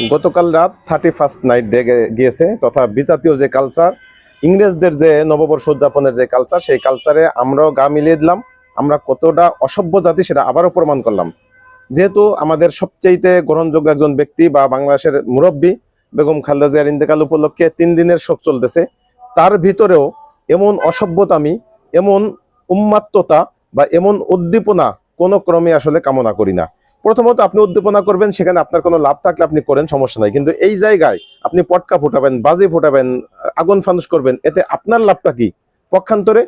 গতকাল রাত 31st night day গিয়েছে, তথা বিজাতীয় যে কালচার, ইংরেজদের যে নববর্ষ উদযাপনের যে কালচার, সেই কালচারে আমরাও গা মিলিয়ে দিলাম। আমরা কতটা অসভ্য জাতি সেটা আবারও প্রমাণ করলাম। যেহেতু আমাদের সবচেয়ে গ্রহণযোগ্য একজন ব্যক্তি বা বাংলাদেশের মুরব্বী বেগম খালেদা জিয়ার ইন্তেকাল উপলক্ষে 3 দিনের শোক চলতেছে, তার ভিতরেও এমন অসভ্যতামি, এমন উন্মাত্ততা বা এমন উদ্দীপনা কোনো ক্রমে আসলে কামনা করি না। প্রথমত আপনি উদ্দীপনা করবেন, সেখানে আপনার কোনো লাভ থাকলে আপনি করেন, সমস্যা নাই। কিন্তু এই জায়গায় আপনি পটকা ফুটাবেন, বাজি ফুটাবেন, আগুন ফানুস করবেন, এতে আপনার লাভটা কি? পক্ষান্তরে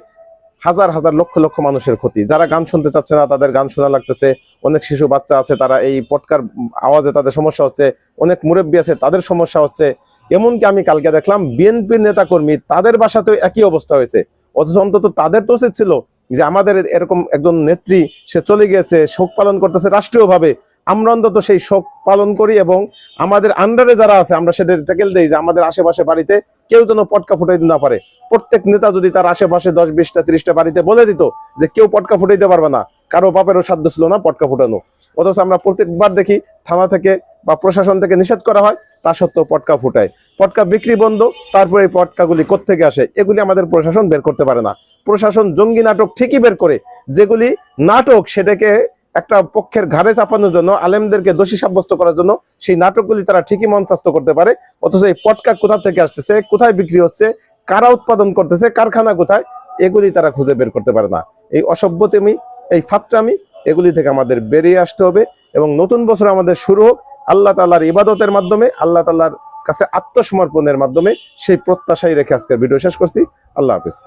হাজার হাজার লক্ষ লক্ষ মানুষের ক্ষতি। যারা গান শুনতে চাচ্ছে না তাদের গান শোনা লাগতেছে, অনেক শিশু বাচ্চা আছে তারা এই পটকার আওয়াজে তাদের সমস্যা হচ্ছে, অনেক মুরব্বী আছে তাদের সমস্যা হচ্ছে। এমনকি আমি কালকে দেখলাম বিএনপির নেতা কর্মী তাদের বাসাতেও একই অবস্থা হয়েছে। অথচ অন্তত তাদের তো উচিত ছিল যে আমাদের এরকম একজন নেত্রী সে চলে গিয়েছে, শোক পালন করতেছে রাষ্ট্রীয়ভাবে, আমরা অন্তত সেই শোক পালন করি এবং আমাদের আন্ডারে যারা আছে আমরা সেটা ট্যাকেল দেই যে আমাদের আশেপাশে বাড়িতে কেউ যেন পটকা ফুটাইতে না পারে। প্রত্যেক নেতা যদি তার আশেপাশে 10, 20টা, 30টা বাড়িতে বলে দিত যে কেউ পটকা ফুটাইতে পারবে না, কারো বাপেরও সাধ্য ছিল না পটকা ফুটানো। অথচ আমরা প্রত্যেকবার দেখি থানা থেকে বা প্রশাসন থেকে নিষেধ করা হয়, তা সত্ত্বেও পটকা ফুটায়। পটকা বিক্রি বন্ধ, তারপরে এই পটকাগুলি কোত্থেকে আসে এগুলি আমাদের প্রশাসন বের করতে পারে না। প্রশাসন জঙ্গি নাটক ঠিকই বের করে, যেগুলি নাটক সেটাকে একটা পক্ষের ঘাড়ে চাপানোর জন্য, আলেমদেরকে দোষী সাব্যস্ত করার জন্য সেই নাটকগুলি তারা ঠিকই মঞ্চস্থ করতে পারে। অথচ এই পটকা কোথা থেকে আসতেছে, কোথায় বিক্রি হচ্ছে, কারা উৎপাদন করতেছে, কারখানা কোথায়, এগুলি তারা খুঁজে বের করতে পারে না। এই অসভ্যতামি, এই ফাত্রামি, এগুলি থেকে আমাদের বেরিয়ে আসতে হবে এবং নতুন বছর আমাদের শুরু হোক আল্লাহ তাআলার ইবাদতের মাধ্যমে, আল্লাহ তাআলার কাছে আত্মসমর্পণের মাধ্যমে। সেই প্রত্যাশাই রেখে আজকের ভিডিও শেষ করছি। আল্লাহ হাফেজ।